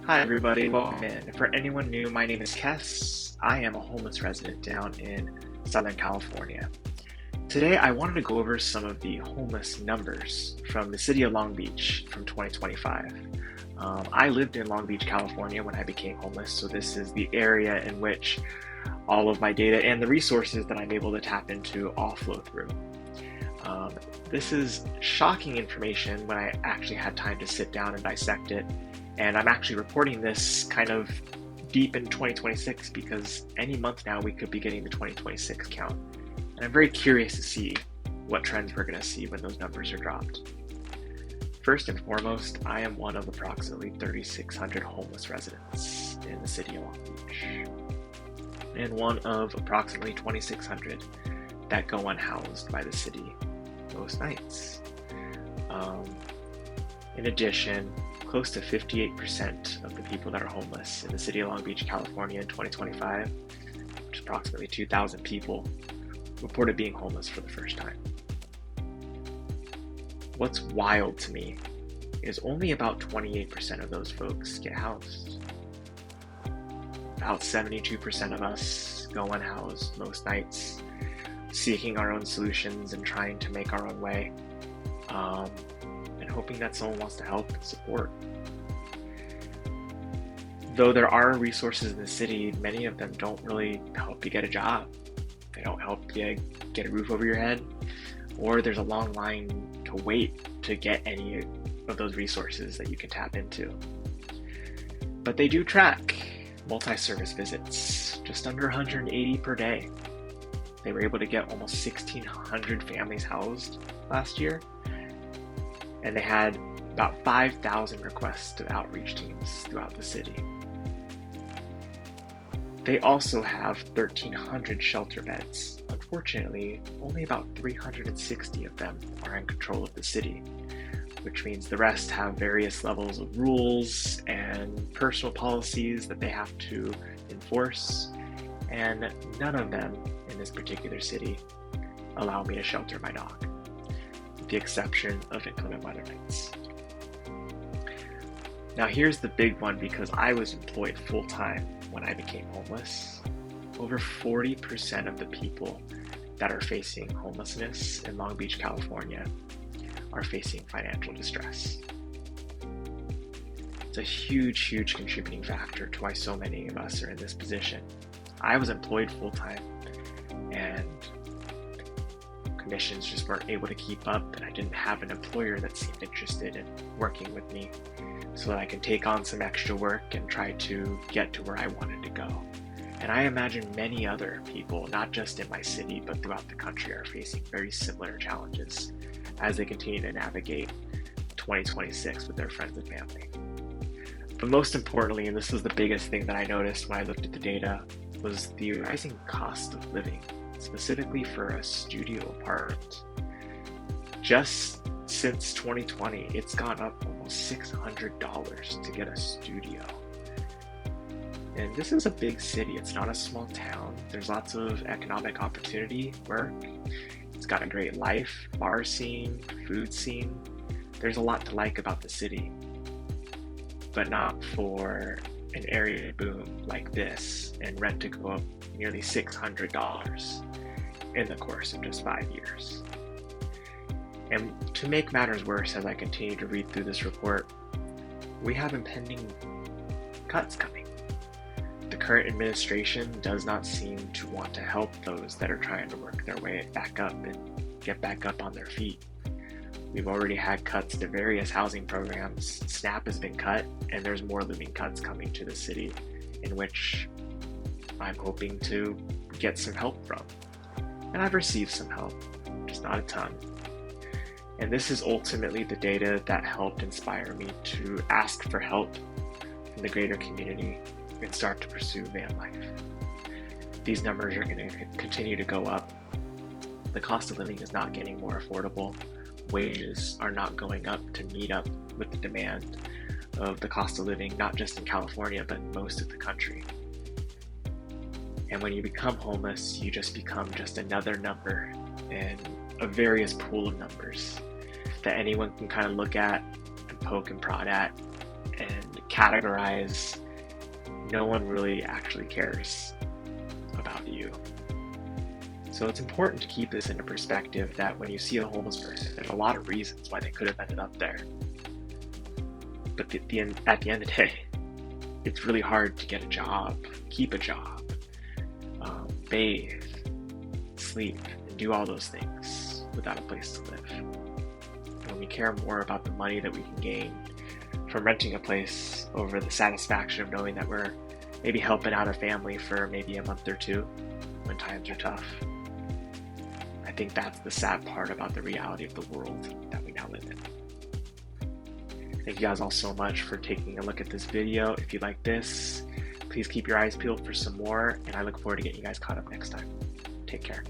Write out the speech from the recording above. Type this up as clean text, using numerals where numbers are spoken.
Hi, everybody. Welcome in. For anyone new, my name is Kess. I am a homeless resident down in Southern California. Today, I wanted to go over some of the homeless numbers from the city of Long Beach from 2025. I lived in Long Beach, California when I became homeless, so this is the area in which all of my data and the resources that I'm able to tap into all flow through. This is shocking information when I actually had time to sit down and dissect it. And I'm actually reporting this kind of deep in 2026 because any month now we could be getting the 2026 count. And I'm very curious to see what trends we're going to see when those numbers are dropped. First and foremost, I am one of approximately 3,600 homeless residents in the city of Long Beach, and one of approximately 2,600 that go unhoused by the city most nights. In addition, close to 58% of the people that are homeless in the city of Long Beach, California in 2025, which is approximately 2,000 people, reported being homeless for the first time. What's wild to me is only about 28% of those folks get housed. About 72% of us go unhoused most nights, seeking our own solutions and trying to make our own way, and hoping that someone wants to help and support. Though there are resources in the city, many of them don't really help you get a job. They don't help you get a roof over your head, or there's a long line to wait to get any of those resources that you can tap into. But they do track multi-service visits, just under 180 per day. They were able to get almost 1,600 families housed last year, and they had about 5,000 requests to outreach teams throughout the city. They also have 1,300 shelter beds. Unfortunately, only about 360 of them are in control of the city, which means the rest have various levels of rules and personal policies that they have to enforce, and none of them in this particular city allow me to shelter my dog, with the exception of inclement weather nights. Now here's the big one, because I was employed full-time when I became homeless. Over 40% of the people that are facing homelessness in Long Beach, California are facing financial distress. It's a huge contributing factor to why so many of us are in this position. I was employed full-time and commissions just weren't able to keep up, and I didn't have an employer that seemed interested in working with me so that I could take on some extra work and try to get to where I wanted to go. And I imagine many other people, not just in my city, but throughout the country, are facing very similar challenges as they continue to navigate 2026 with their friends and family. But most importantly, and this was the biggest thing that I noticed when I looked at the data, was the rising cost of living, specifically for a studio apartment. Just since 2020, it's gone up almost $600 to get a studio. And this is a big city, it's not a small town. There's lots of economic opportunity, work. It's got a great life, bar scene, food scene. There's a lot to like about the city, but not for an area to boom like this and rent to go up nearly $600 in the course of just 5 years. And to make matters worse, as I continue to read through this report, we have impending cuts coming. The current administration does not seem to want to help those that are trying to work their way back up and get back up on their feet. We've already had cuts to various housing programs. SNAP has been cut, and there's more looming cuts coming to the city, in which I'm hoping to get some help from. And I've received some help, just not a ton. And this is ultimately the data that helped inspire me to ask for help from the greater community and start to pursue van life. These numbers are going to continue to go up. The cost of living is not getting more affordable. Wages are not going up to meet up with the demand of the cost of living, not just in California, but in most of the country. And when you become homeless, you just become just another number in a various pool of numbers that anyone can kind of look at and poke and prod at and categorize, no one really actually cares about you. So it's important to keep this into perspective that when you see a homeless person, there's a lot of reasons why they could have ended up there. But at the end of the day, it's really hard to get a job, keep a job, bathe, sleep, and do all those things without a place to live. When we care more about the money that we can gain from renting a place over the satisfaction of knowing that we're maybe helping out a family for maybe a month or two when times are tough, I think that's the sad part about the reality of the world that we now live in. Thank you guys all so much for taking a look at this video. If you like this, please keep your eyes peeled for some more, and I look forward to getting you guys caught up next time. Take care.